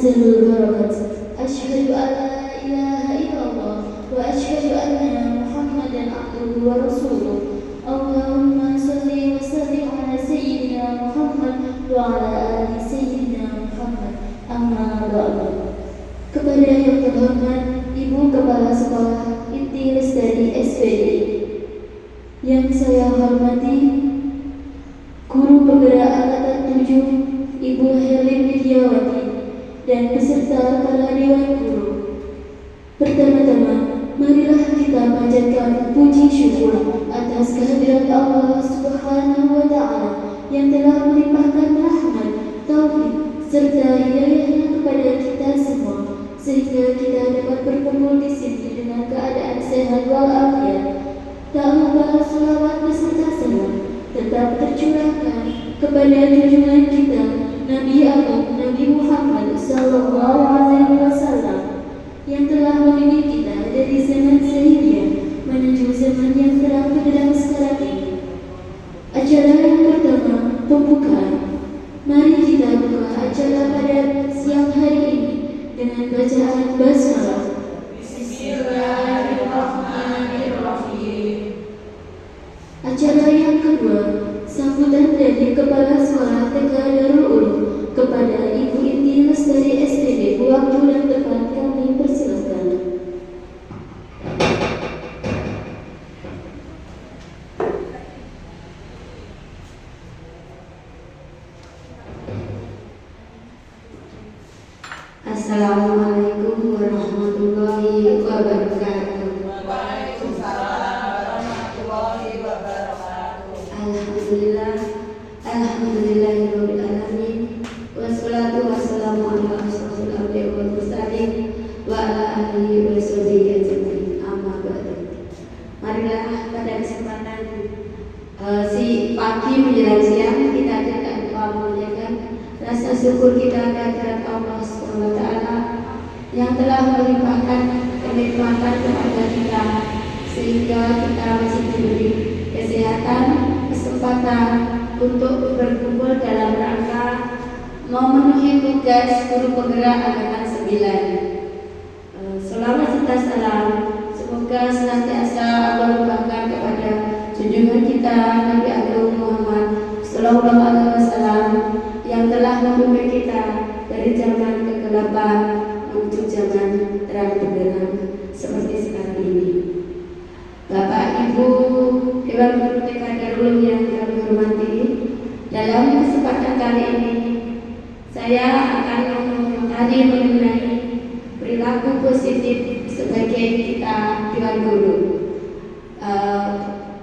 tanazalul barakat. Asyhadu an la ilaha illallah wa asyhadu anna Muhammadan abduhu wa rasuluh. Allahumma shalli wa sallim ala sayyidina Muhammad wa ala ali sayyidina Muhammad. Amma ba'du. Kepada yang terhormat Ibu Kepala Sekolah Inti Lestari SPD, yang saya hormati Guru Penggerak Angkatan 7 Ibu Helin Widiawati dan beserta para Dewan Guru. Pertama-tama, marilah kita panjatkan puji syukur atas kehadirat Allah Subhanahu wa Ta'ala yang telah melimpahkan rahmat, taufik, serta hidayahnya kepada kita semua, sehingga kita dapat berkumpul di sini dengan keadaan sehat walafiat. Tak lupa selawat beserta salam tetap tercurahkan kepada junjungan kita Nabi Agung Nabi Muhammad Sallallahu Alaihi Wasallam yang telah membimbing kita dari zaman jahiliyah menuju zaman yang terang benderang sekarang ini. Acara yang pertama, pembukaan. Mari kita buka acara pada siang hari ini dengan bacaan basmalah. Bismillahirrahmanirrahim. Acara yang kedua, sambutan dari Kepala Sekolah TK Darul Ulum kepada Ibu Inti Lestari SPD. Waktu dan tempat kami persilakan. Assalamualaikum warahmatullahi wabarakatuh. Alhamdulillahirabbil alamin. Wassalatu wassalamu ala asyrofil anbiya'i wal mursalin wa ala alihi wa sahbihi ajmain. Amma ba'du. Marilah pada kesempatan si pagi menjelang siang kita adakan doa memanjatkan rasa syukur kita kehadirat Allah Subhanahu wa Ta'ala yang telah melimpahkan kenikmatan kepada kita sehingga kita masih diberi kesehatan, kesempatan untuk berkumpul dalam rangka memenuhi tugas guru penggerak angkatan 9. Selawat serta salam semoga senantiasa Allah limpahkan kepada junjungan kita Nabi Agung Muhammad Sallallahu Alaihi Wasallam yang telah membimbing kita dari zaman kegelapan menuju zaman terang benderang seperti sekarang ini. Bapak Ibu Dewan Guru TK Darul Ulum yang kami hormati, dalam kesempatan kali ini saya akan mengomentari mengenai perilaku positif sebagai kita Dewan Guru.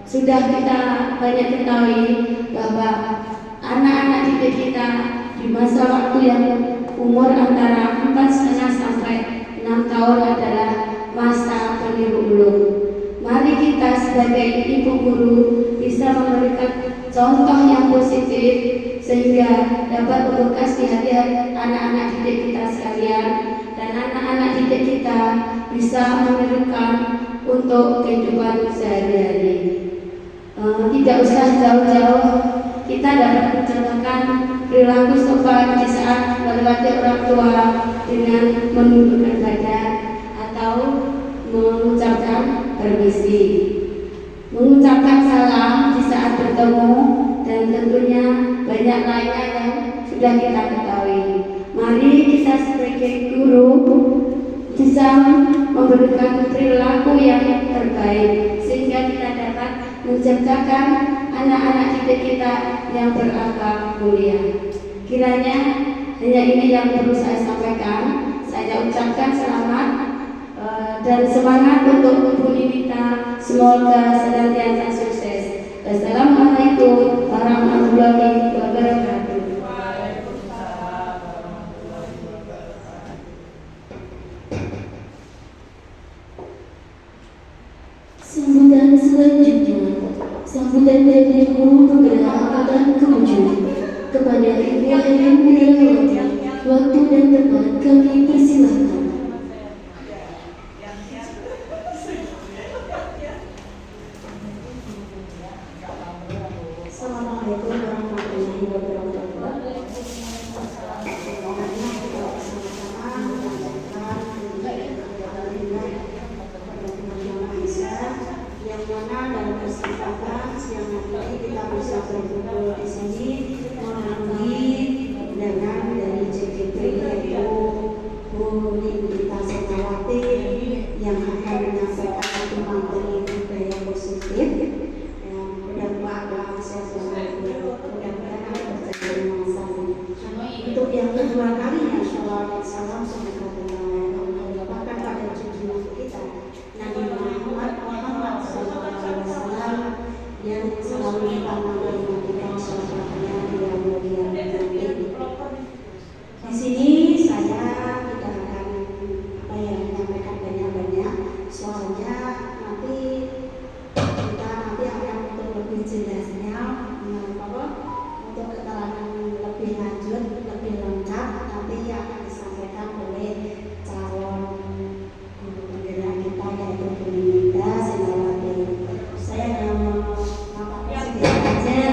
Sudah kita banyak ketahui bahwa anak-anak didik kita di masa waktu yang umur antara 4,5 sampai 6 tahun adalah masa peniru ulung. Mari kita sebagai ibu guru bisa memberikan contoh yang positif sehingga dapat membekas di hati anak-anak didik kita sekalian dan anak-anak didik kita bisa menirukan untuk kehidupan sehari-hari. Tidak usah jauh-jauh, kita dapat mencontohkan perilaku sopan di saat melewati orang tua dengan menundukkan badan atau mengucapkan permisi, mengucapkan salam di saat bertemu, dan tentunya banyak lainnya yang sudah kita ketahui. Mari kita sebagai guru bisa memberikan perilaku yang terbaik sehingga kita dapat menciptakan anak-anak didik kita yang berakhlak mulia. Kiranya hanya ini yang perlu saya sampaikan. Saya ucapkan selamat dan semangat untuk Ibu Ninita. Semoga senantiasa sukses. Wassalamualaikum warahmatullahi wabarakatuh. Sambutan selanjutnya, sambutan dari Guru Penggerak Angkatan 7 kepada Ibu Helin Widiawati. Waktu dan tempat kami persilahkan. Assalamualaikum warahmatullahi wabarakatuh. kesempatan siang hari kita bisa berkumpul di sini melalui undangan dari JGP yaitu Bu Nindita Senawati yang akan menyampaikan satu materi budaya positif yang mudah-mudahan mudah-mudahan terjadi masalah. Untuk yang kedua kalinya sholawat salam semoga bahkan pada junjungan kita Nabi Muhammad SAW yang selalu kita menantikan syafaatnya di mulia nanti. Di sini saya tidak akan menyampaikan banyak-banyak, soalnya nanti kita akan untuk lebih jelasnya untuk keterangan lebih lanjut, lebih lengkap nanti akan disampaikan oleh calon guru penggerak kita yaitu Bu Nindita Senawati. Saya hanya memaparkan sedikit saja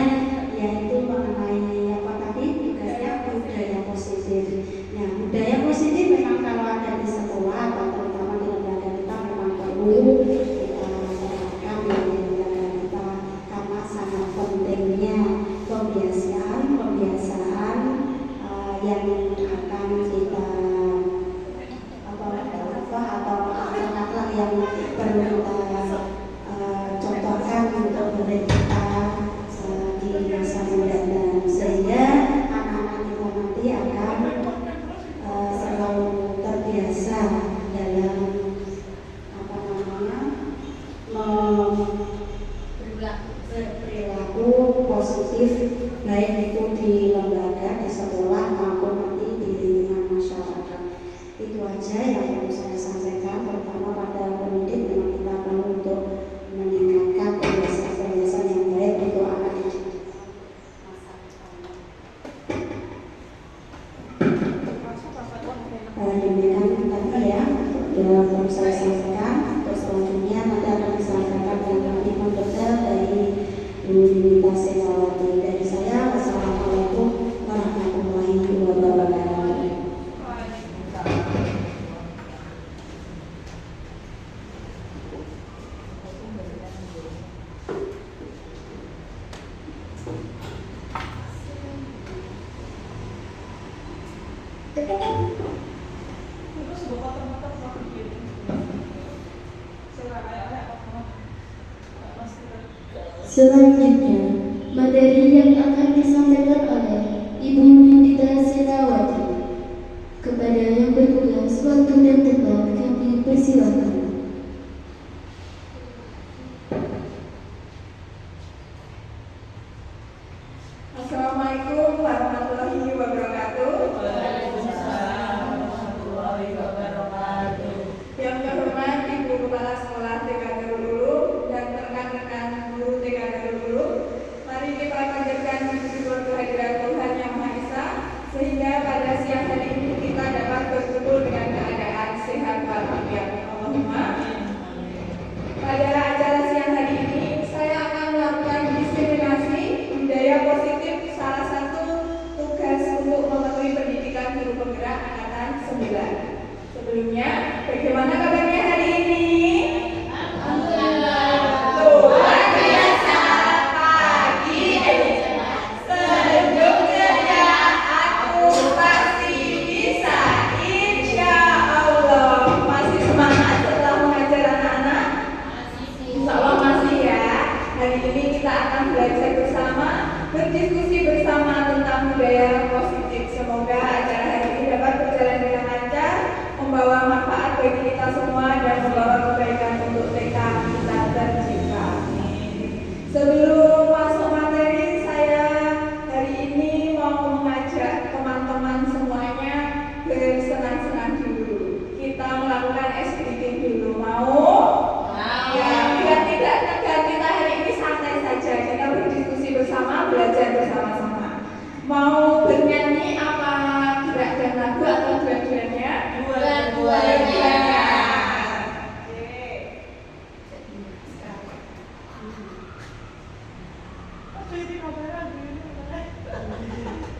yaitu mengenai apa tadi tugasnya budaya positif. Nah, budaya positif memang kalau ada di sekolah atau terutama di lembaga kita memang perlu kita terapkan di lembaga kita karena sangat pentingnya pembiasaan yang akan kita atau akhlak yang perlu kita contohkan untuk murid kita di masa mendatang sehingga anak-anak kita nanti akan selalu terbiasa dalam berperilaku positif baik itu di lembaga, di sekolah maupun nanti di lingkungan masyarakat. Itu aja yang perlu saya sampaikan, terutama pada pendidik memang kita perlu untuk meningkatkan kebiasaan-kebiasaan yang baik untuk anak didik. Demikian tadi ya yang perlu saya sampaikan. Terus selanjutnya nanti akan disampaikan dengan lebih mendetail dari Bu Nindita Senawati. Dari saya, wassalamualaikum warahmatullahi wabarakatuh. Selanjutnya, materi yang akan disampaikan oleh Ibu Nindita Senawati. Kepada yang bertugas, waktu dan tempat kami persilakan. Assalamualaikum warahmatullahi wabarakatuh. Yang terhormat Ibu Kepala Sekolah TK Darul Ulum dan rekan-rekan guru TK Darul Ulum, mari kita panjatkan bersyukur kehadiran Tuhan Yang Maha Esa sehingga pada siang hari ini kita dapat berkumpul dengan keadaan sehat walafiat. Allahumma. Pada acara siang hari ini saya akan melakukan diseminasi budaya positif, salah satu tugas untuk memenuhi pendidikan guru penggerak angkatan 9. Sebelumnya, bagaimana kabarnya hari ini? Alhamdulillah. Luar biasa. Pagi sejuk ceria, aku pasti bisa. Insya Allah. Masih semangat setelah mengajar anak-anak? Insya Allah masih ya. Hari ini kita akan belajar bersama, berdiskusi bersama tentang budaya positif. Semoga acara hari ini dapat berjalan dengan lancar, membawa manfaat bagi kita semua dan membawa kebaikan untuk TK kita tercipta. Sebelum masuk materi, saya hari ini mau mengajak teman-teman semuanya bersenang-senang dulu. Kita melakukan ice breaking dulu. Mau? Ya, biar tidak tegang, kita hari ini santai saja. Kita berdiskusi bersama, belajar bersama-sama. Mau bernyanyi apa gerak dan lagu atau dua-duanya? Dua-duanya.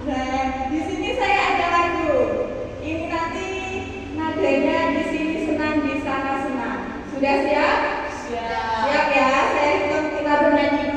Nah, di sini saya ada lagu. Ini nanti nadanya di sini senang, di sana senang. Sudah siap? Siap ya. Saya hitung kita bernyanyi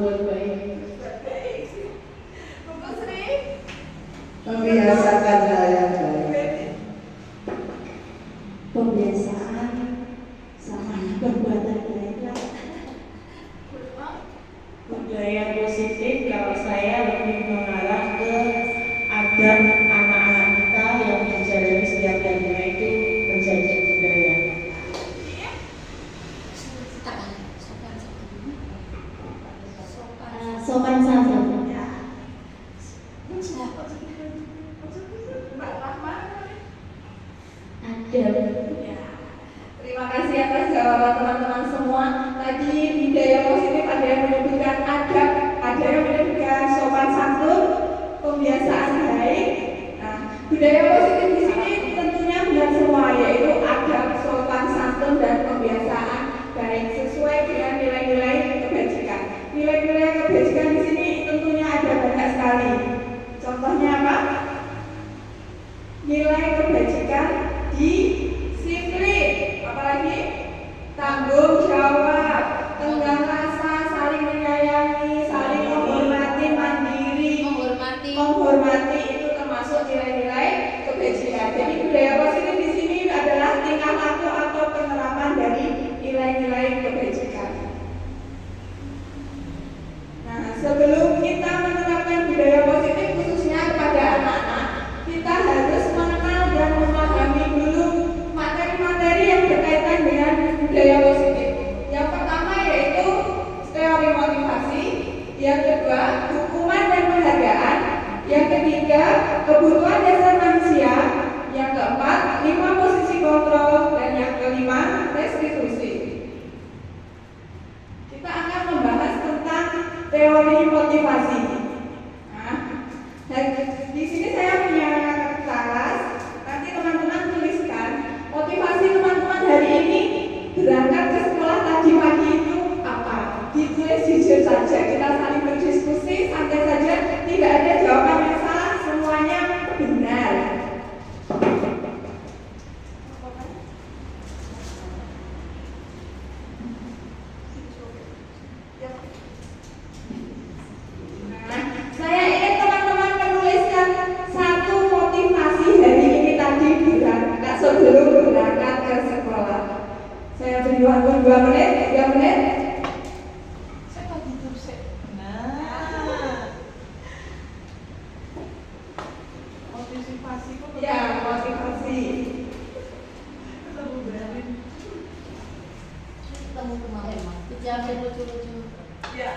berbuat baik. Buku Sri. Membiasakan hal yang baik. Pembiasaan sama perbuatan baik. Budaya positif kalau saya lebih mengarah ke adab anak-anak kita yang dijalani setiap harinya itu menjadi budaya. Sopan santun. Mbak Rahma. Adab. Terima kasih atas jawaban teman-teman semua. Tadi budaya positif ada yang menyebutkan adab, ada yang menyebutkan sopan santun, pembiasaan baik. Nah, budaya positif di sini tentunya benar semua, yaitu adab, sopan santun dan pembiasaan baik sesuai dengan nilai-nilai kebajikan. Nilai-nilai kebajikan di sini tentunya ada banyak sekali. Contohnya apa? Nilai kebajikan disiplin, apalagi tanggung jawab, tenggang rasa, saling menyayangi, saling menghormati, mandiri, menghormati itu termasuk nilai-nilai kebajikan. Jadi budaya positif di sini adalah tingkah laku atau penerapan dari nilai-nilai kebajikan. Nah, sebelum kita menerapkan budaya positif khususnya kepada anak-anak, kita harus mengenal dan memahami dulu materi-materi yang berkaitan dengan budaya positif. Yang pertama yaitu teori motivasi, yang kedua hukuman dan penghargaan, yang ketiga kebutuhan dasar manusia, yang keempat 5 posisi kontrol, dan yang kelima restitusi. Kita akan membahas tentang teori motivasi. Nah, dan di sini saya punya kertas. Nanti teman-teman tuliskan motivasi teman-teman hari ini berangkat ke sekolah tadi pagi itu apa? Ditulis jujur saja. Kita saling berdiskusi, santai saja. Tidak ada jawaban yang salah, semuanya benar. Nah, saya ingin teman-teman menuliskan satu motivasi hari ini tadi berangkat sebelum berangkat ke sekolah. Saya beri waktu 2 menit, 3 menit. Ya, motivasi. Ya.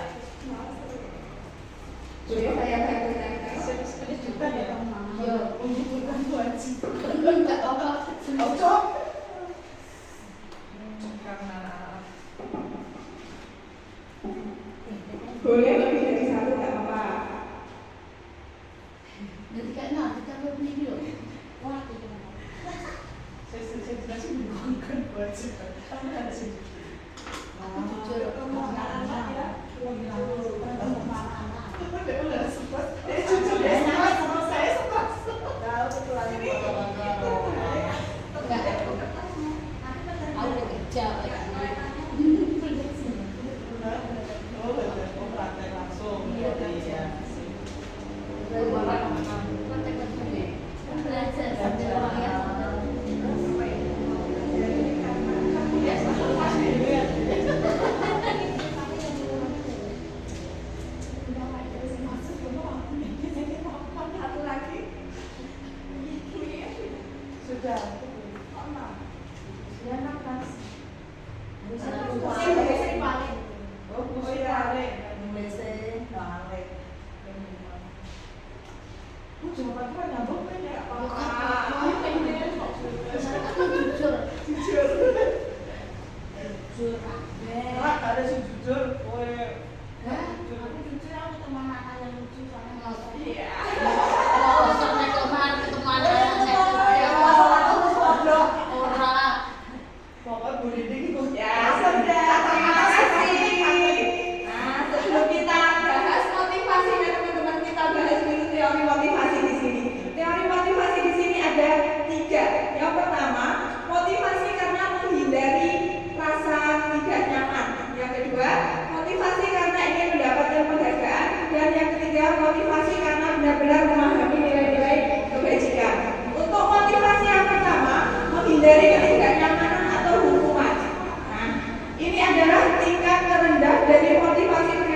Jadi saya bacakan. Boleh lebih dari satu, nggak apa-apa.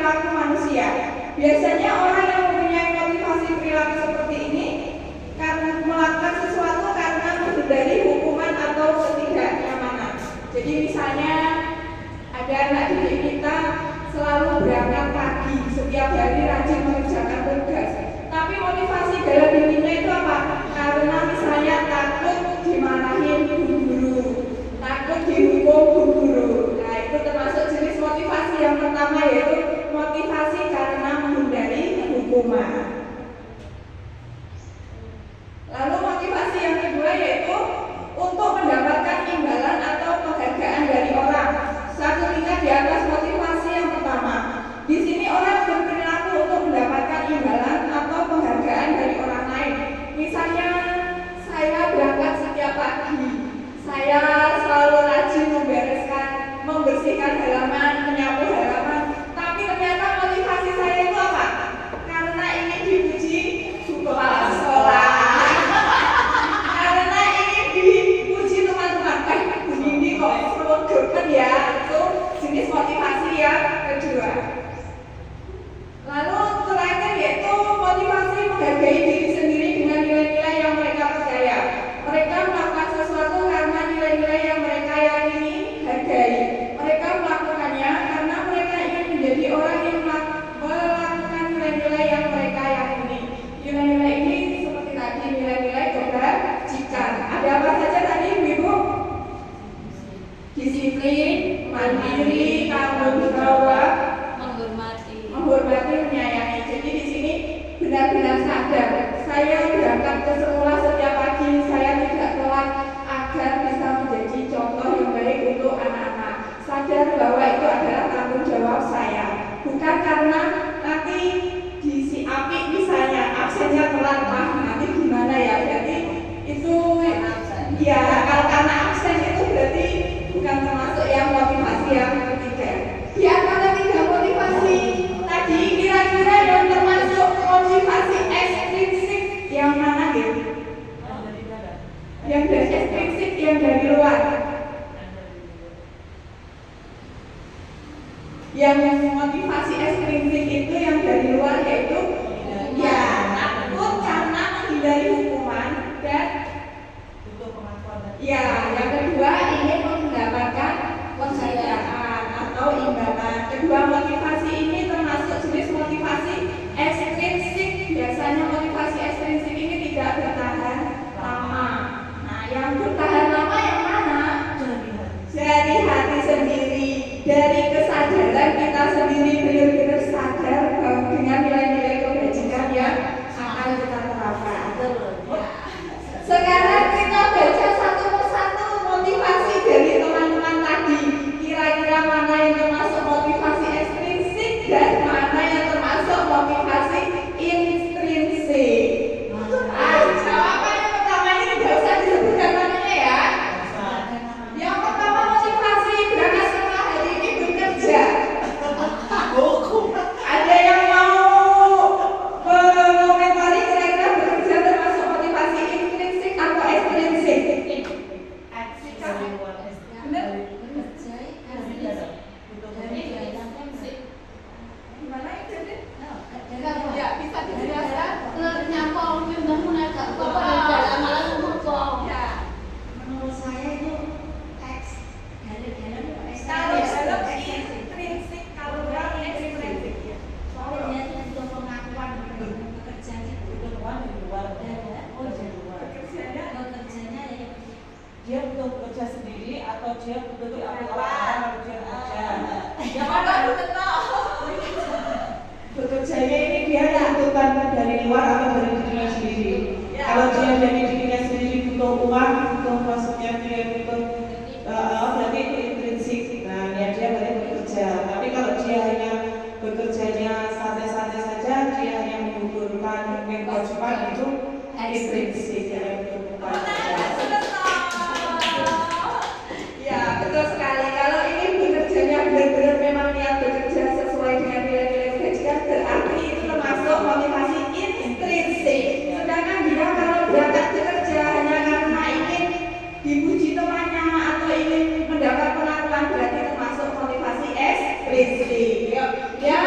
perilaku manusia. Biasanya orang yang mempunyai motivasi perilaku seperti ini karena melakukan sesuatu karena menghindari hukuman atau ketidaknyamanan. Jadi misalnya ada anak didik kita selalu berangkat pagi, setiap hari rajin mengerjakan tugas. Tapi motivasi dalam dirinya itu apa? Karena misalnya takut dimarahin guru, takut dihukum guru. Nah, itu termasuk jenis motivasi yang pertama, yaitu motivasi karena menghindari hukuman. Lalu motivasi yang kedua yaitu untuk mendapatkan imbalan atau penghargaan dari orang. Satu tingkat di atas motivasi yang pertama. Di sini orang berperilaku untuk mendapatkan imbalan atau penghargaan dari orang lain. Misalnya saya berangkat setiap pagi, saya selalu rajin membersihkan halaman, menyapu halaman. Tapi ternyata motivasi saya itu apa? Karena ingin dipuji kepala sekolah. Karena ingin dipuji teman-teman. Ini kok serem ya. Itu jenis motivasi yang kedua. Lalu terakhir yaitu motivasi menghargai diri sendiri dengan nilai-nilai yang mereka percaya. Mereka melakukan sesuatu karena nilai-nilai yang mereka yakini, hargai. Mereka melakukannya karena mereka ingin menjadi orang yang melakukan nilai-nilai yang mereka yakini. Nilai-nilai ini seperti tadi, nilai-nilai kebajikan. Ada apa saja tadi, Ibu? Disiplin, mandiri, tanggung jawab, menghormati, menyayangi. Jadi di sini benar-benar sadar. Saya berangkat ke sekolah setiap pagi, saya tidak telat agar bisa menjadi contoh yang baik untuk anak-anak. Sadar bahwa itu adalah tanggung jawab saya. Bukan karena nanti diisi api misalnya absennya telat, nanti gimana ya? Berarti itu ya kalau karena absen itu berarti bukan termasuk yang motivasi yang ketiga. Di antara tiga motivasi tadi kira-kira yang termasuk motivasi ekstrinsik yang mana gitu? Yang dari ekstrinsik, yang dari luar. Yang motivasi ekstrinsik itu yang dari luar yaitu ya takut karena menghindari hukuman dan ya yang kedua ingin mendapatkan penghargaan atau imbalan. Kedua motivasi ini termasuk jenis motivasi ekstrinsik. Biasanya motivasi ekstrinsik ini tidak bertahan lama. Nah, yang bertahan lama yang mana? Dari hati sendiri, dari kesadaran kita sendiri benar-benar sadar dengan nilai-nilai kebajikan yang akan kita terapkan. Sekarang kita baca satu persatu motivasi dari teman-teman tadi. Kira-kira mana yang termasuk motivasi ekstrinsik dan mana yang termasuk motivasi intrinsik? Jawaban yang pertama ini tidak usah disebutkan namanya ya. Yang pertama motivasi berangkat sekolah hari ini bekerja. Ada yang mau mengomentari kira-kira bekerja termasuk motivasi intrinsik atau ekstrinsik? Benar? Gimana itu? Ya, bisa dijelaskan? Ya. Menurut saya itu Kalau dalam intrinsik, kalau dalam ekstrinsik ya. soalnya dia untuk pengakuan bekerja gitu. Bekerjanya ya Dia butuh bekerja sendiri atau dia butuh diambil orang atau dia bekerja? Yang mana betul? Bekerjanya ini dia dibutuhkan dari luar atau dari dirinya sendiri. Kalau dia dari dirinya sendiri butuh uang, butuh maksudnya dia butuh berarti itu intrinsik. Nah, ya dia boleh bekerja. Tapi kalau dia hanya bekerjanya santai-santai saja, dia hanya menggugurkan kewajiban itu ekstrinsik yang butuh Ya, betul sekali. Kalau ini bekerjanya benar-benar memang niat bekerja sesuai dengan nilai-nilai kebajikan, berarti itu termasuk motivasi intrinsik. Sedangkan dia kalau berangkat bekerja hanya karena ingin dipuji temannya atau ingin mendapat pengakuan, berarti termasuk motivasi ekstrinsik. Ya,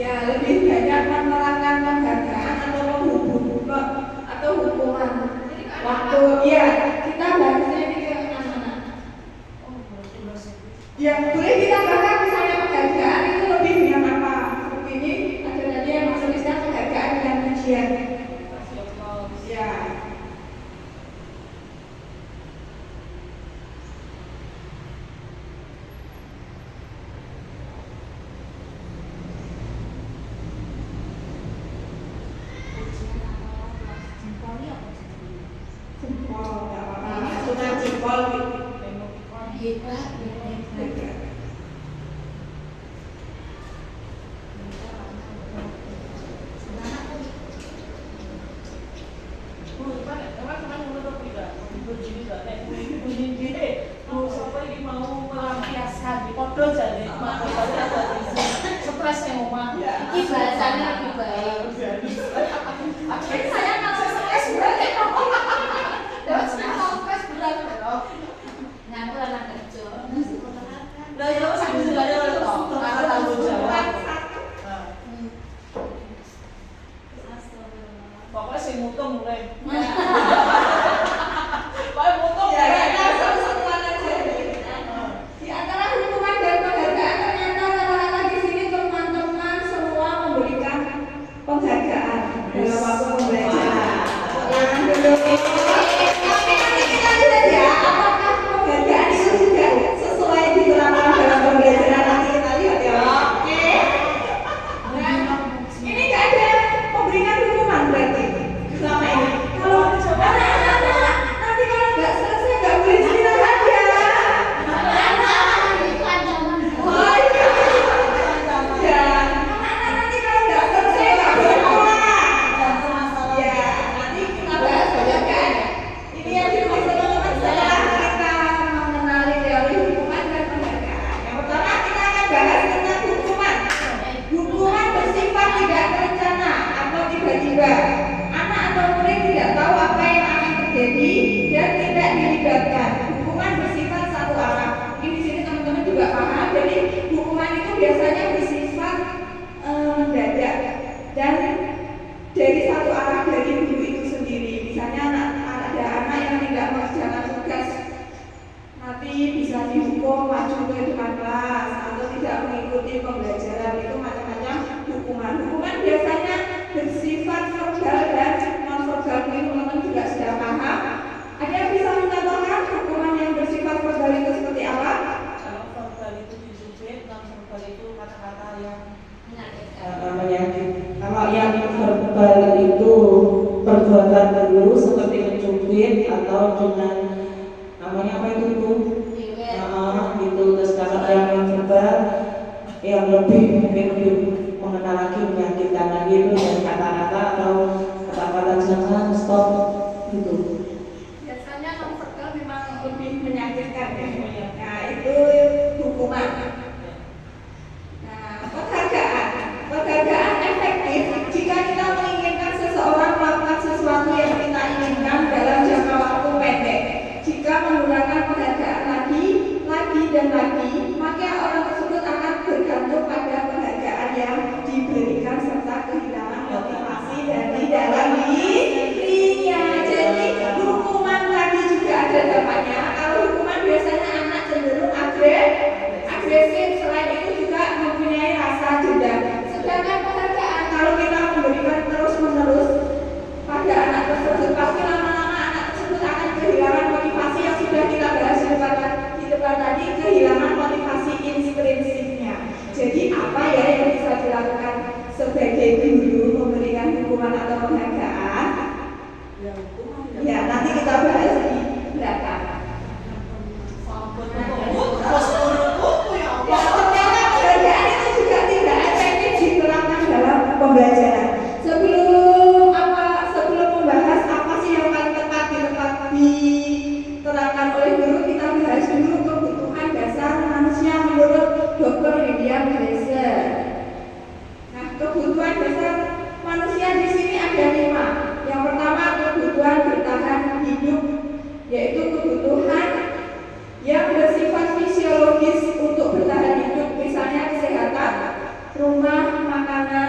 Ya, lebih banyak menerangkan penghargaan atau hukuman. Waktu ya kita bahasnya ini ke anak-anak. Yang boleh kita bahas misalnya penghargaan itu lebih dengan apa? Seperti ini ada tadi yang tulisnya penghargaan dan ujian. Ya. rumah, makanan,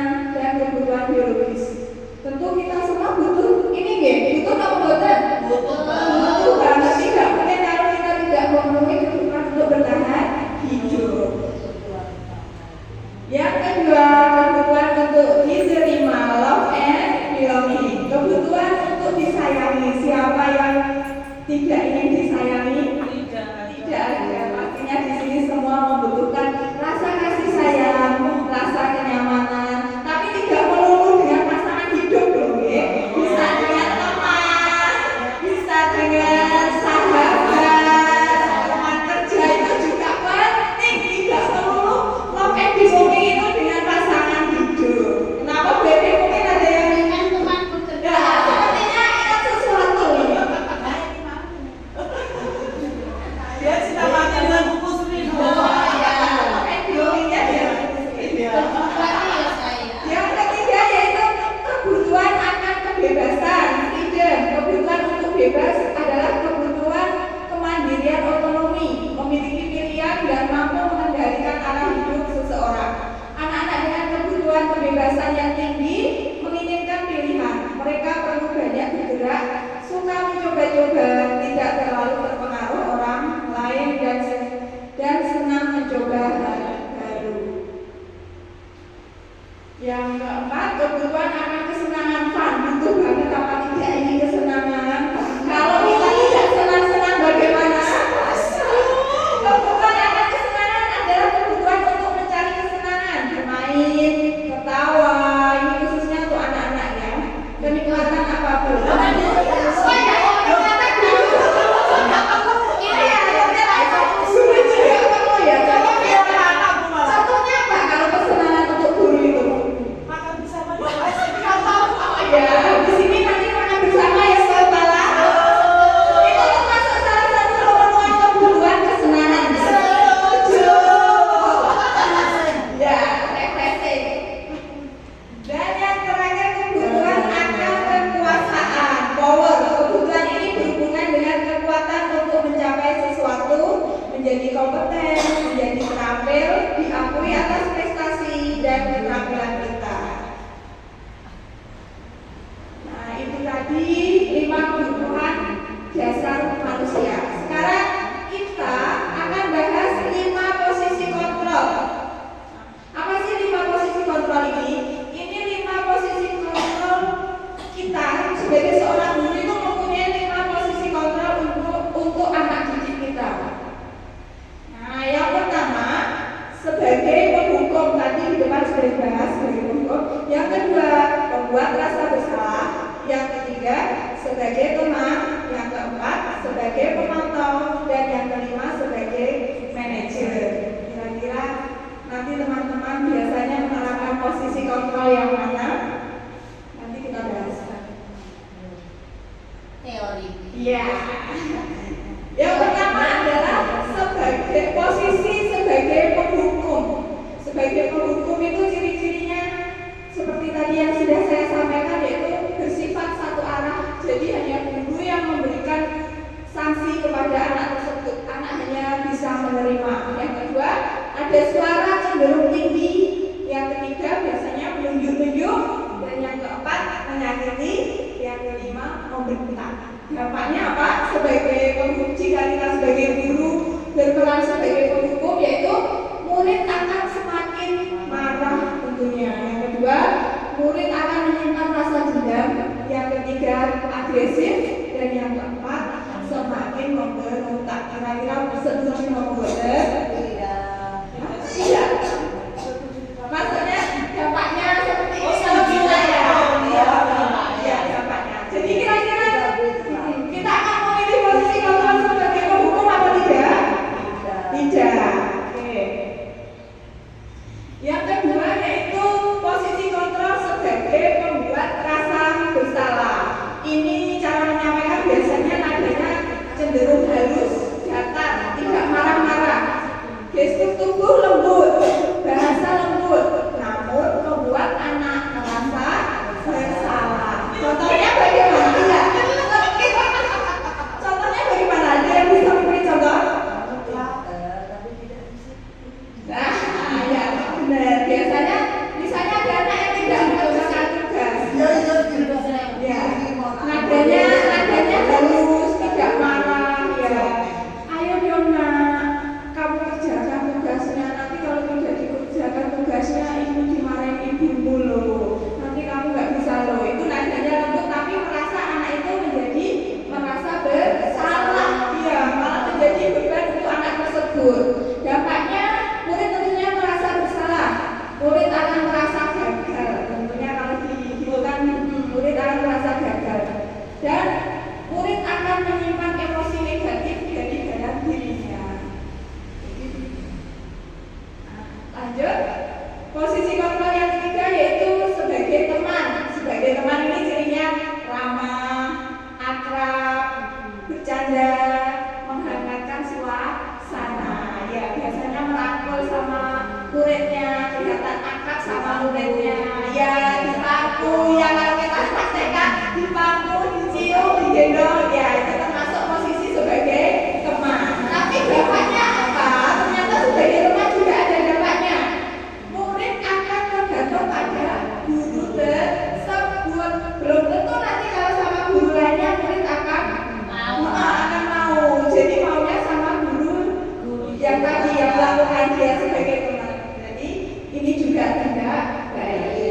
sebagai penghukum, tadi di depan sudah dibahas sebagai penghukum. Yang kedua, membuat rasa bersalah. Yang ketiga, sebagai teman. Yang keempat, sebagai pemantau. Dan yang kelima, sebagai manajer. Kira-kira nanti teman-teman biasanya menerapkan posisi kontrol yang mana? Nanti kita bahas. Teori. Iya. Yang pertama adalah sebagai posisi sebagai penghukum. Sebagai penghukum itu ciri-cirinya seperti tadi yang sudah saya sampaikan, yaitu bersifat satu arah. Jadi hanya guru yang memberikan sanksi kepada anak tersebut. Anak hanya bisa menerima. Yang kedua, ada suara cenderung tinggi. Yang ketiga biasanya menunjuk-nunjuk. Dan yang keempat menyakiti. Yang kelima membentak. Dampaknya apa? Sebagai penghukum, jika kita sebagai guru berperan sebagai penghukum, yaitu murid akan semakin marah tentunya. Yang kedua, murid akan menyimpan rasa dendam. Yang ketiga, agresif. Dan yang keempat, semakin memberontak. Kira-kira setuju membuat? Iya. Maksudnya dampaknya seperti ini kalau kita ya. Iya, dampaknya. Jadi kira-kira kita akan memilih posisi kontrol sebagai penghukum atau tidak? Tidak. Oke. Yang kedua yaitu posisi kontrol sebagai pembuat rasa bersalah. Ini cara menyampaikan biasanya nadanya cenderung halus, datar, tidak marah-marah. Gestur tubuh lembut, bahasa lembut, namun membuat anak merasa bersalah. Contohnya bagaimana? Tidak. Contohnya bagaimana? Ada yang bisa memberi contoh? Nah, ya benar. Biasanya, misalnya ada anak yang tidak mengerjakan tugas. Ya, nadanya halus, tidak marah. Ya, ayo dong nak, kamu kerjakan tugasnya. Nanti kalau tidak dikerjakan tugasnya, ibu dimarahin ibumu loh. Nanti kamu nggak bisa loh. Itu nadanya lembut, tapi merasa anak itu menjadi merasa bersalah. Iya, malah menjadi beban untuk anak tersebut. Dampaknya murid tentunya merasa bersalah. Murid akan merasa gagal. Tentunya kalau dihiburkan, murid akan merasa gagal. Dan murid akan menyimpan emosi negatif dari dalam dirinya. Lanjut, posisi kontrol yang ketiga yaitu sebagai teman. Sebagai teman ini cirinya ramah, akrab, bercanda, menghangatkan suasana. Ya, biasanya merangkul sama muridnya, kelihatan akrab sama muridnya. Ya, dipangku, yang kalau kita praktekkan dipangku, dicium, digendong. Ya, itu termasuk posisi sebagai teman. Tapi dampaknya apa? Ternyata sebagai teman juga ada dampaknya. Murid akan tergantung pada guru tersebut. Belum tentu nanti kalau sama guru lainnya murid akan mau. Jadi maunya sama guru yang tadi yang melakukan dia sebagai teman. Jadi ini juga tidak baik.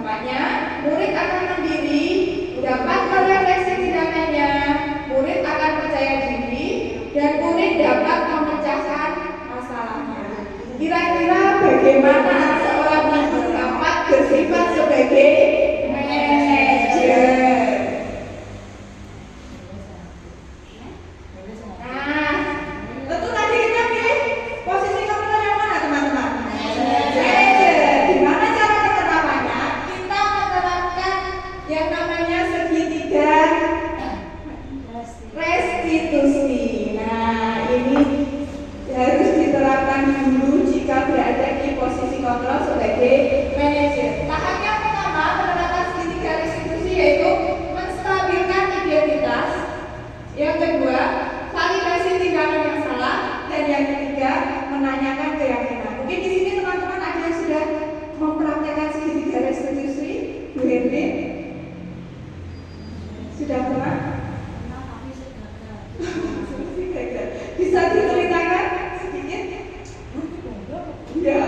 Bapaknya, murid akan mandiri, dapat merefleksi tindakannya, murid akan percaya diri, dan murid dapat memecahkan masalahnya. Kira-kira bagaimana seorang guru dapat bersifat sebagai manajer? Nah, tentu tadi kita pilih posisi komputer yang mana teman-teman? Manajer. Gimana cara penerapannya? Kita menerapkan yang namanya segitiga restitusi. Nah, ini harus diterapkan dulu jika berada di posisi kontrol sebagai manajer. Tahap yang pertama penerapan segitiga restitusi yaitu menstabilkan identitas. Yang kedua, validasi tindakan yang salah. Dan yang ketiga, menanyakan keyakinan. Mungkin di sini teman-teman ada yang sudah mempraktekkan segitiga restitusi, Bu Henry? Sudah pernah? Bisa diceritakan sedikit? Ya.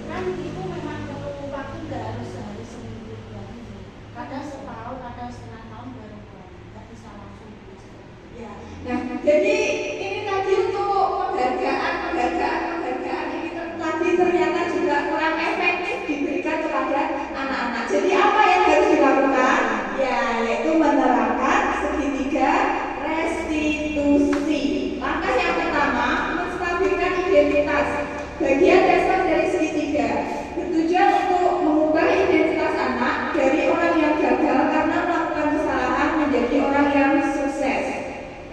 Kan itu memang perlu waktu, nggak harus sehari seminggu ya. Kadang setahun, kadang setengah tahun baru nggak bisa langsung. Ya. Nah, jadi ini tadi untuk penghargaan ini tadi ternyata juga kurang efektif diberikan kepada anak-anak. Jadi apa yang harus dilakukan? Ya, yaitu menerapkan segitiga restitusi. Langkah yang pertama, menstabilkan identitas. Bagian dasar dari segitiga bertujuan untuk mengubah identitas anak dari orang yang gagal karena melakukan kesalahan menjadi orang yang sukses.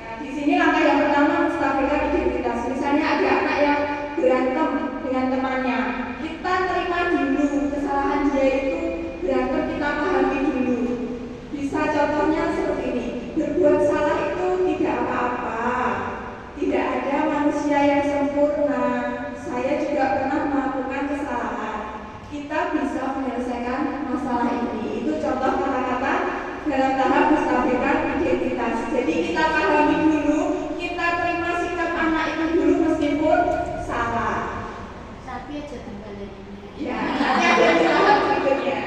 Nah, di sini langkah yang pertama menstabilkan identitas. Misalnya ada anak yang berantem dengan temannya, kita terima dulu kesalahan dia itu berantem, kita pahami dulu. Bisa contohnya seperti ini, berbuat salah itu tidak apa-apa, tidak ada manusia yang sempurna. Saya juga pernah melakukan kesalahan. Kita bisa menyelesaikan masalah ini. Itu contoh kata-kata dalam tahap menstabilkan identitas. Jadi kita pahami dulu, kita terima sikap anak itu dulu meskipun salah. Tapi aja tinggal ini. Ya, nanti ada di tahap berikutnya.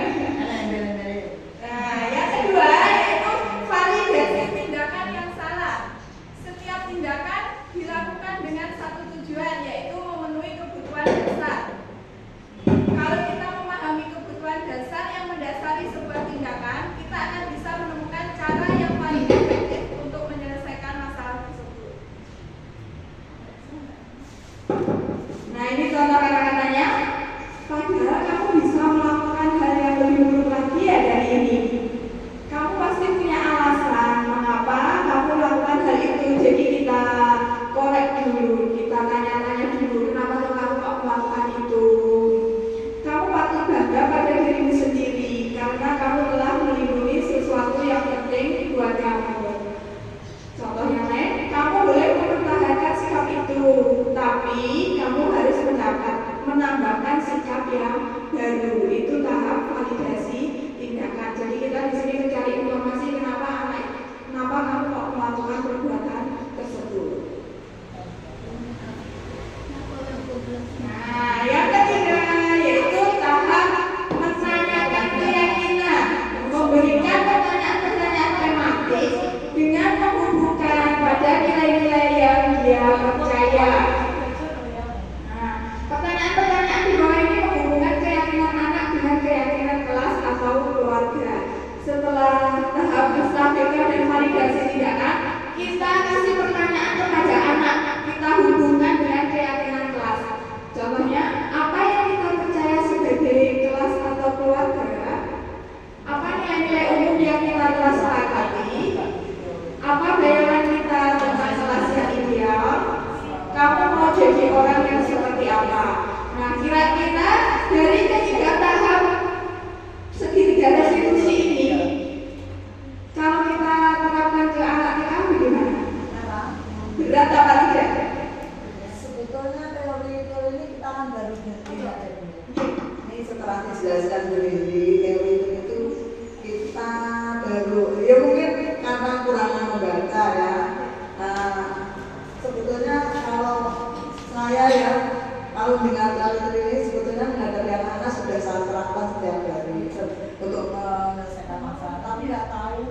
Nah, yang kedua yaitu validasi tindakan yang salah. Setiap tindakan dilakukan dengan satu tujuan, yaitu memenuhi kebutuhan dasar. Kalau kita memahami kebutuhan dasar yang mendasari sebuah tindakan, kita akan bisa menemukan cara yang paling efektif untuk menyelesaikan masalah tersebut. Nah, ini contoh kata-katanya. Padahal kamu bisa melakukan hal yang lebih buruk lagi ya dari ini. Kamu pasti punya alasan mengapa kamu lakukan hal itu. Jadi kita korek dulu, kita tanya-tanya dulu kenapa kamu kok melakukan itu. Kamu patut bangga pada dirimu sendiri karena kamu telah melindungi sesuatu yang penting buat kamu. Contoh yang lain, kamu boleh mempertahankan sikap itu, tapi kamu harus menambahkan sikap yang baru. Itu tahap validasi tindakan. Jadi kita di sini mencari informasi kenapa kamu kok melakukan perbuatan tersebut. Nah, yang ketiga yaitu tahap menanyakan keyakinan, memberikan pertanyaan-pertanyaan tematis dengan menghubungkan pada nilai-nilai yang dia percaya. Nah, pertanyaan-pertanyaan di bawah ini menghubungkan keyakinan anak dengan keyakinan kelas atau keluarga. Setelah tahap menstabilkan dan validasi tindakan, kita kasih pertanyaan kepada anak, kita hubungkan dengan keyakinan kelas. Contohnya, apa yang kita percaya sebagai kelas atau keluarga? Apa nilai-nilai umum yang kita telah sepakati? Apa bayangan kita tentang kelas yang ideal? Kamu mau jadi orang yang seperti apa? Nah, kira-kira dari ketiga tahap segitiga restitusi ini, kalau kita terapkan ke anak kita bagaimana? Berat apa tidak? Sebetulnya teori-teori ini kita kan baru belajar. Ini setelah dijelaskan dari teori itu kita baru, ya mungkin karena kurang membaca ya. Sebetulnya kalau saya ya, kalau dengar teori ini sebetulnya menghadapi anak-anak sudah saya terapkan setiap hari untuk menyelesaikan masalah. Tapi nggak tahu.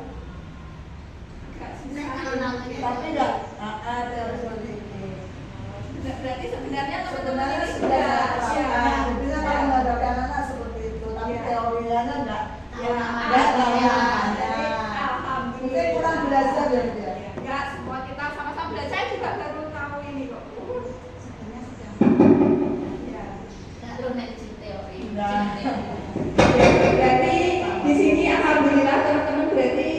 Tapi nggak ada seperti ini. Berarti sebenarnya Sebenarnya teman-teman sudah ini terapkan. Buktinya kalau menghadapi anak-anak seperti itu, tapi teorinya nggak. Mungkin kurang belajar ya dia. Enggak, semua kita sama-sama belajar. Saya juga baru tahu ini kok. Berarti di sini alhamdulillah teman-teman berarti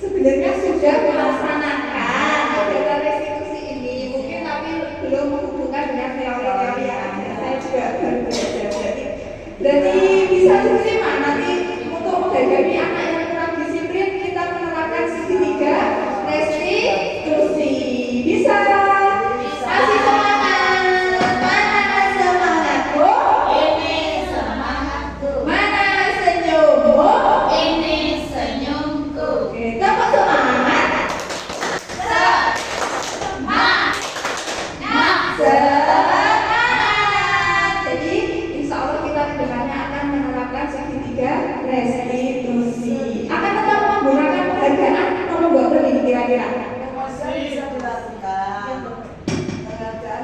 sebenarnya sudah melaksanakan kegiatan restitusi ini. Mungkin tapi belum menghubungkan dengan teori-teori yang ada. Saya juga baru belajar. Berarti bisa diterima nanti untuk menghadapi anak yang kurang disiplin kita menerapkan segitiga restitusi. Bisa. Kasih semangat. Mana semangatku? Ini semangatku. Mana senyummu? Ini senyumku. Oke, tepuk semangat. Semangat. Semangat. Jadi insya Allah kita kedepannya akan menerapkan segitiga restitusi. Akan tetap menggunakan penghargaan atau membuat ini kira-kira.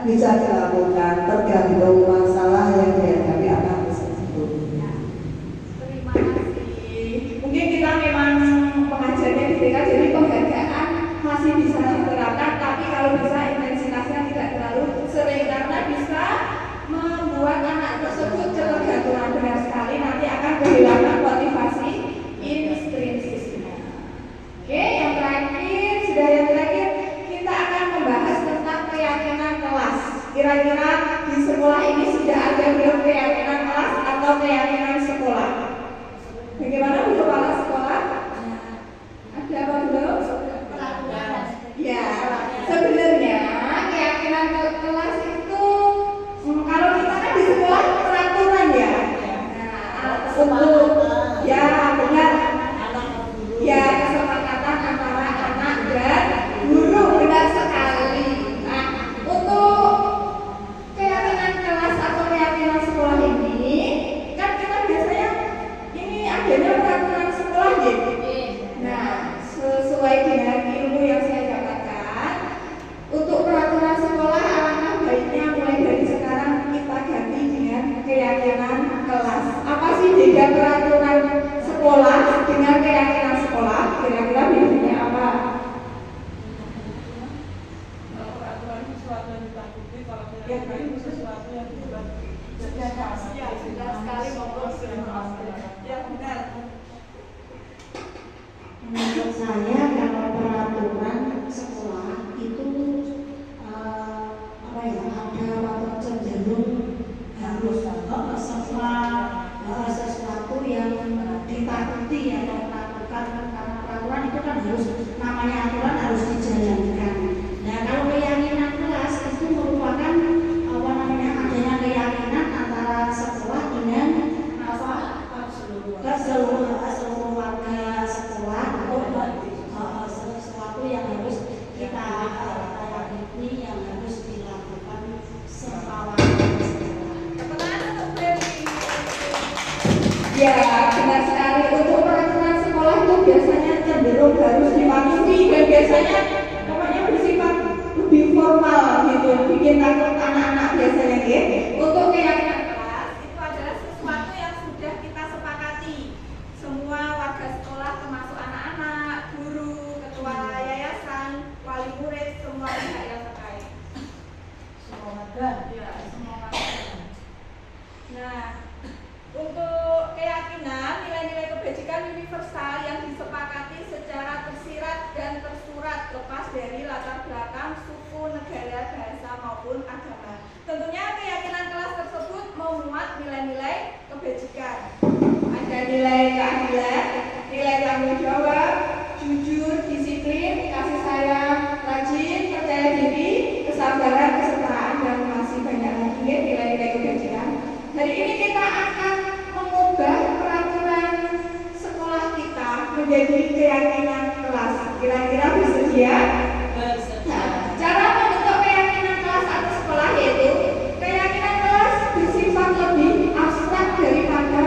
Bisa dilakukan tergantung masalah yang dihadapi anak tersebut. Terima kasih. Mungkin kita memang pengajarnya di TK jadi penghargaan masih bisa diterapkan, tapi kalau bisa intensitasnya tidak terlalu sering karena bisa membuat anak tersebut ketergantungan. Benar sekali, nanti akan kehilangan motivasi intrinsisnya. Oke, yang terakhir kita akan membahas tentang keyakinan kelas. Kira-kira di sekolah ini sudah ada belum keyakinan kelas atau keyakinan sekolah? Bagaimana Bu Kepala Sekolah? Ada apa belum? Ya, sebenarnya keyakinan kelas itu kalau kita kan di sekolah peraturan ya. Nah, untuk ya benar. Ya, kesepakatan antara anak dan guru, benar sekali. Nah, untuk keyakinan kelas atau keyakinan sekolah ini kan kita biasanya ini adanya peraturan sekolah gitu. Nah, sesuai dengan ilmu yang saya dapatkan, untuk peraturan sekolah alangkah baiknya mulai dari sekarang kita ganti dengan keyakinan kelas. Apa sih beda peraturan sekolah dengan keyakinan sekolah? Kira-kira bedanya apa? Peraturan sesuatu yang ditakuti, kalau keyakinan sesuatu yang dibagi. Benar sekali, monggo. Ya, benar. Menurut saya kalau peraturan sekolah itu ada cenderung harus sesuatu yang ditakuti atau menakutkan, karena peraturan itu kan harus, namanya aturan harus dijalankan. Nah, kalau keyakinan kelas itu merupakan adanya keyakinan antara sekolah dengan seluruh warga sekolah untuk sesuatu yang harus kita yakini, yang harus dilakukan setelah Ya, benar sekali. Untuk peraturan sekolah itu biasanya cenderung harus dipatuhi dan biasanya pokoknya bersifat lebih formal gitu, bikin takut anak-anak biasanya ya. Untuk keyakinan kelas itu adalah sesuatu yang sudah kita sepakati. Semua warga sekolah termasuk anak-anak, guru, ketua yayasan, wali murid, semua pihak yang terkait. Semua warga. Ya, semua warga. Nah, untuk keyakinan, nilai-nilai kebajikan universal yang disepakati secara tersirat dan tersurat lepas dari latar belakang, suku, negara, bahasa maupun agama. Tentunya keyakinan kelas tersebut memuat nilai-nilai kebajikan. Ada nilai keadilan, nilai tanggung jawab, jujur, disiplin, kasih sayang, rajin, percaya diri, kesabaran, kesetaraan, dan masih banyak lagi nilai-nilai kebajikan. Hari ini kita akan mengubah peraturan sekolah kita menjadi keyakinan kelas. Kira-kira bersedia? Nah, cara membentuk keyakinan kelas atau sekolah yaitu keyakinan kelas bersifat lebih abstrak daripada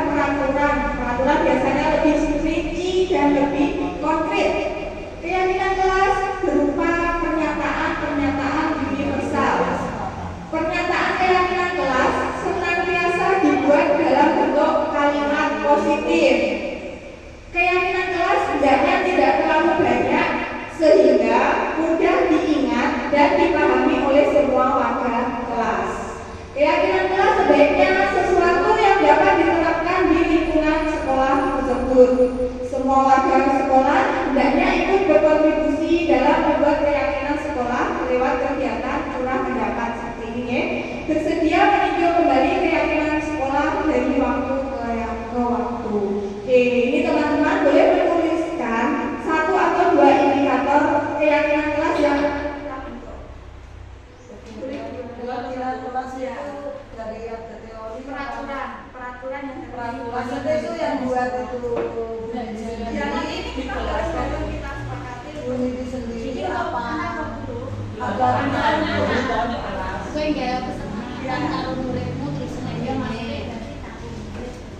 Maksudnya itu yang buat itu Ya nanti ini kita bahas baru kita sepakati. bunyi sendiri apa? Ada Kowe nggak kesempatan karo muridmu terus aja main.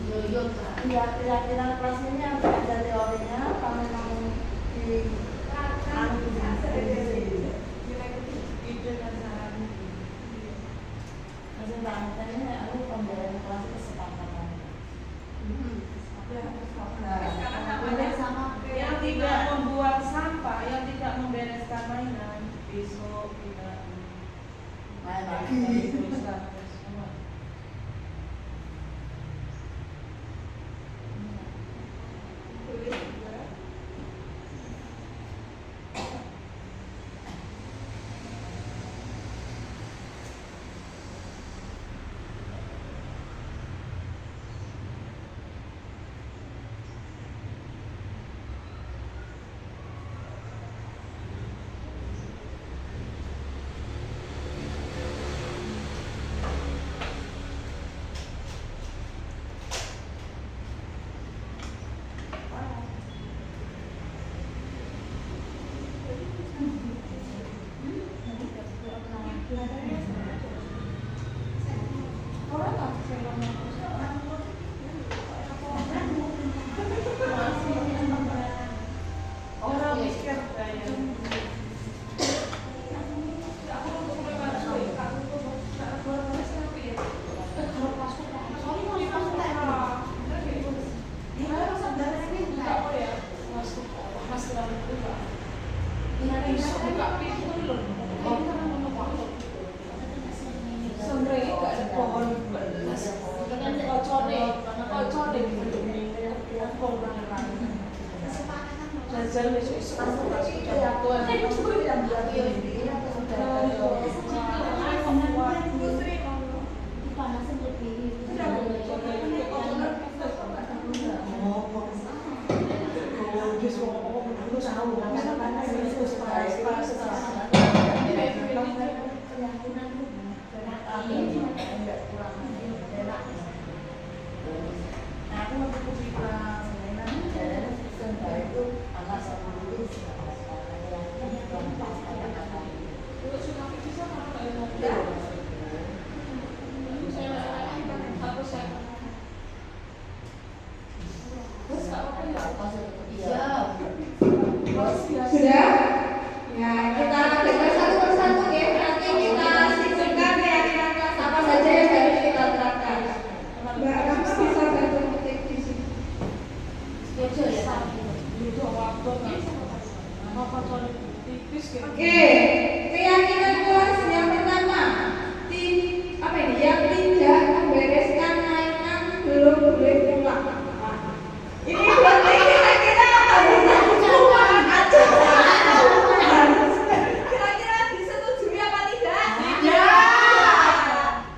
Yo Ya keyakinan kelas ini ada teorinya, kalau memang di anu sendiri. Masih tanya aku pembelajaran kelas kesepakatan. Yang tidak membuang sampah, yang tidak membereskan mainan, besok tidak Main lagi. teruskan. Orang miskin jajan besok Sudah? Ya, kita belajar satu persatu ya. Nanti kita sisipkan keyakinan kelas apa saja yang harus kita terapkan. Mbak Rams bisa bantu ketik di sini. Oke, keyakinan kelas yang pertama, apa ini? Yang tidak membereskan mainan belum boleh pulang. Ini berarti kira-kira kira-kira disetujui apa tidak? Tidak.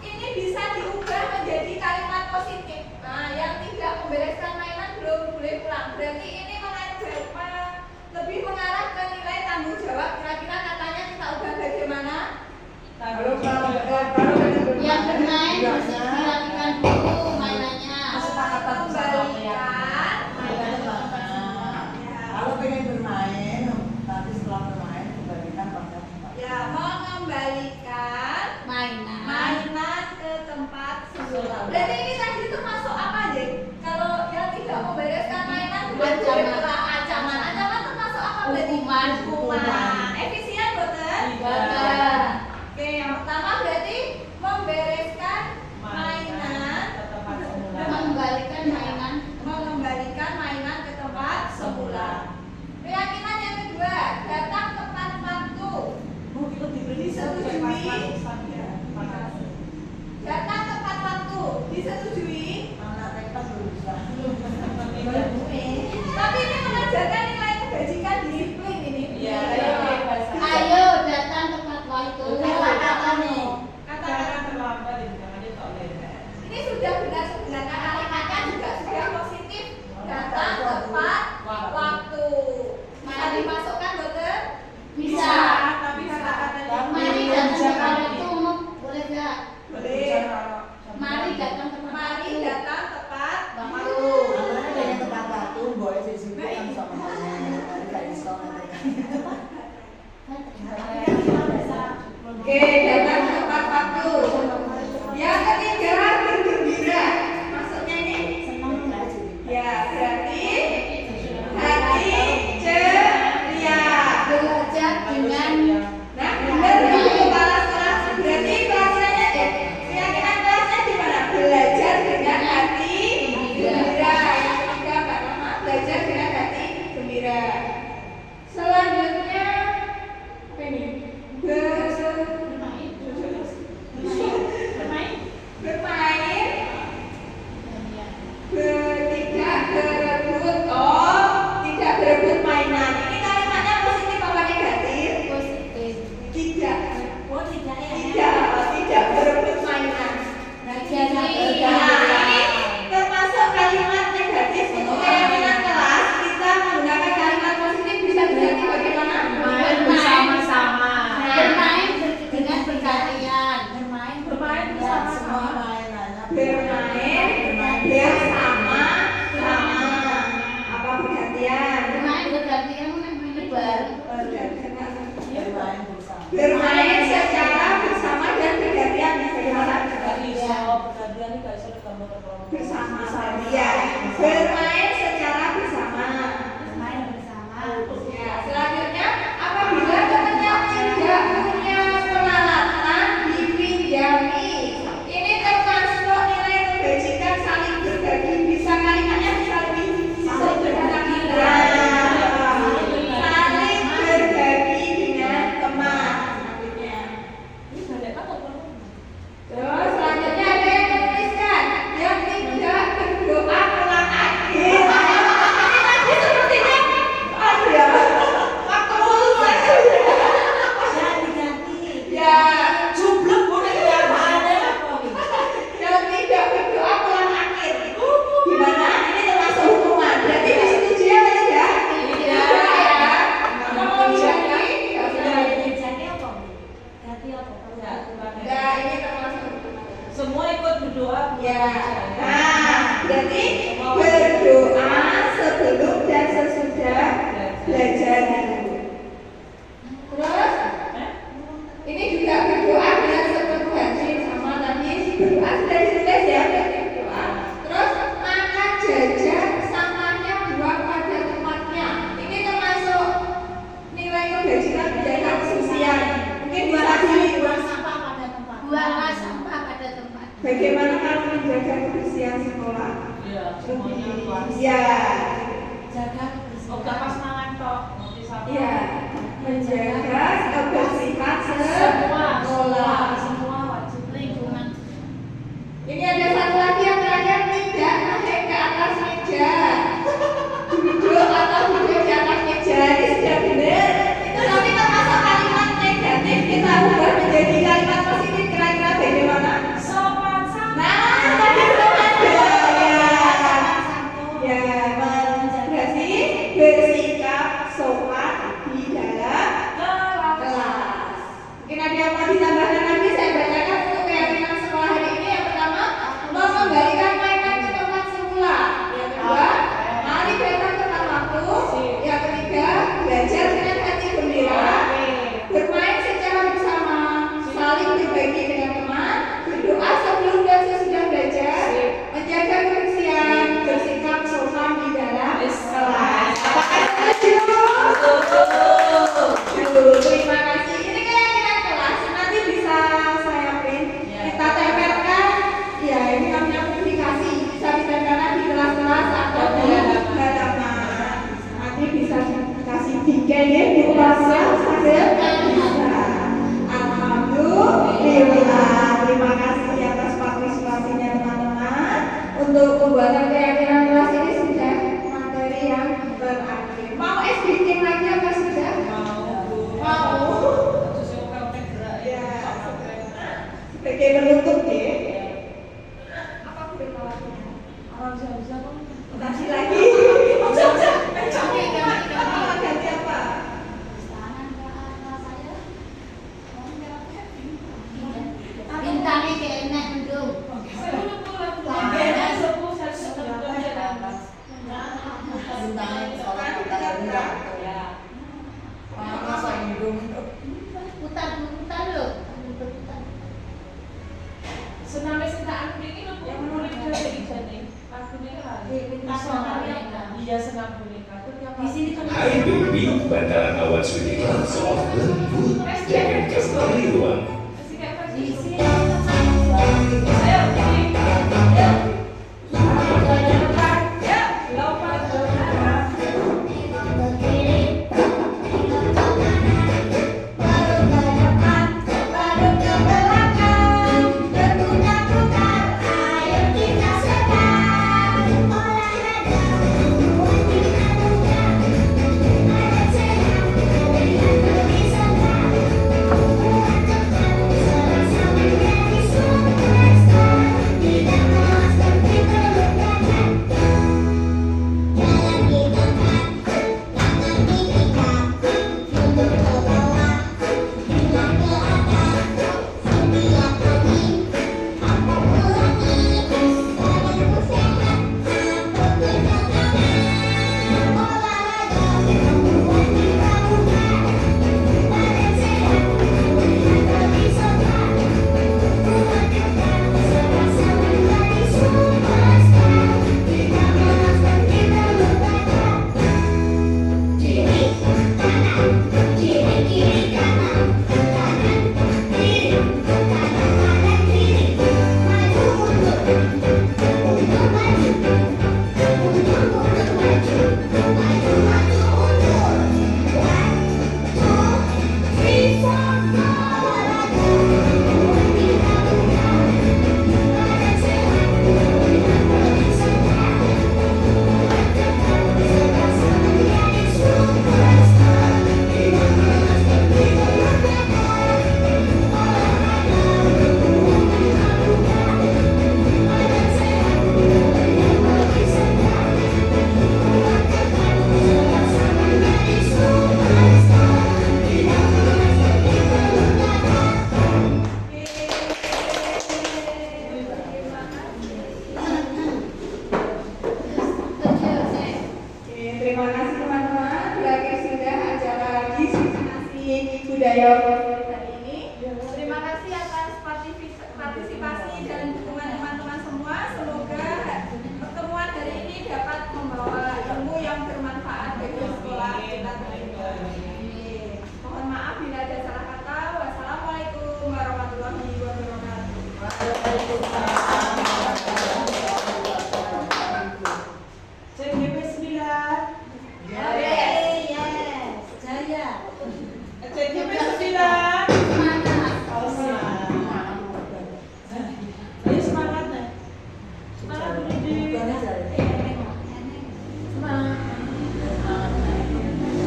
Ini bisa diubah menjadi kalimat positif. Nah, yang tidak membereskan mainan belum boleh pulang. Berarti ini lebih mengarah ke nilai tanggung jawab. Kira-kira katanya kita ubah bagaimana? Yang bermain harus dilakukan dulu mainannya. Kalau pengen bermain, nanti setelah bermain kembalikan pada tempat. Ya, mengembalikan mainan ke tempat semula. Berarti ini tadi itu masuk apa aja? Kalau yang tidak membereskan mainan bukan ancaman. Ancaman termasuk apa berarti? Hukuman. Efisien betul? Betul. Oke, yang pertama berarti membereskan mainan, mengembalikan mainan ke tempat semula. Keyakinan yang kedua, datang tepat waktu. Disetujui. Datang tepat waktu. Disetujui. Tapi ini mengajarkan nilai kebajikan disiplin ini. Ayo datang tepat waktu. Kata-kata terlambat jangan ditolak. ini sudah benar sebenarnya, kalimatnya juga sudah positif. Datang tepat waktu. Bisa dimasukkan betul? Bisa. Tapi kata-katanya Mari datang tepat waktu, boleh nggak? Boleh. Mari datang tepat waktu. Bermain bersama sama. Apa bergantian? Bermain bergantian menyebar. Bermain secara bersama dan bergantian. Bagaimana? Bersama. Ya. Bermain secara bersama. Ya. Selanjutnya, apabila temannya tidak punya peralatan dipinjami, ini termasuk nilai kebajikan saling berbagi. Bisa kalimatnya bisa lebih sederhana. Saling berbagi dengan teman. Terus selanjutnya ada yang menuliskan yang tidak berdoa ulang akhir. Ini tadi sepertinya ya. Waktu lulus ya Jublek boleh ya, ada yang tidak berdoa ulang akhir. Gimana? Ini termasuk hukuman. Berarti disetujui apa tidak? Tidak ya. Apa mau diganti? Enggak, ini termasuk hukuman. semua ikut berdoa. Ya, nah, berarti berdoa sebelum dan sesudah belajar. Terus, ini juga berdoa dengan sepenuh hati sama tadi berdoa sudah ditulis ya, berdoa. Terus makan jajan sampahnya buang pada tempatnya. Ini termasuk nilai kebajikan kegiatan sosial. Mungkin bisa Buang sampah pada tempat. Buanglah sampah pada tempat. bagaimana kalau menjaga kebersihan sekolah? Iya, semuanya luas. Ya, Jaga Oh, gak pas mangan tok, nanti sama. ya, menjaga kebersihan Semua sekolah. semua wajib. lingkungan. Ini ada satu lagi yang terakhir, tidak naik ke atas meja. Duduk atau duduk di atas meja, ini sudah benar. Itu nanti termasuk kalimat negatif, kita ubah menjadi kalimat positif. Kira-kira bagaimana? Sopan santun. Nah, tadi belum ada ya. Berarti bersikap sopan di dalam kelas. Mungkin ada yang mau ditambahkan lagi, saya bacakan untuk keyakinan sekolah hari ini. Yang pertama, mengembalikan mainan ke tempat semula. Yang kedua, mari datang tepat waktu. Yang ketiga, belajar dengan hati gembira. Bermain secara bersama, saling berbagi dengan teman, berdoa sebelum dan sesudah belajar, menjaga kebersihan, bersikap sopan di dalam kelas. Apakah setuju? Terima kasih. Ini keyakinan kelas. Nanti bisa saya print. Kita tempelkan. Ya, ini namanya publikasi. Bisa ditempelkan di kelas-kelas atau di halaman. Nanti bisa dikasih tiga ya di kelasnya sambil bisa. Alhamdulillah. Terima kasih atas partisipasinya teman-teman. Untuk pembuatan keyakinan kelas ini sudah materi yang berakhir. Mau bikin lagi apa sudah? Mau. Ya. Sebagai penutup ya. Apa perintahnya? Kasih lagi. Ganti apa? Bintangnya kayak enak mendung. Putar loh. Senamnya sentaan ini yang murid dari jane. Aku ini iya senam boneka. Di sini kan Hai baby, bantalan awal sudah langsung lembut, jangan kembali ruang. di sini. Olahraga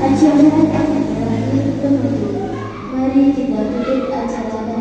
acara berakhir penutup. Mari kita tutup acara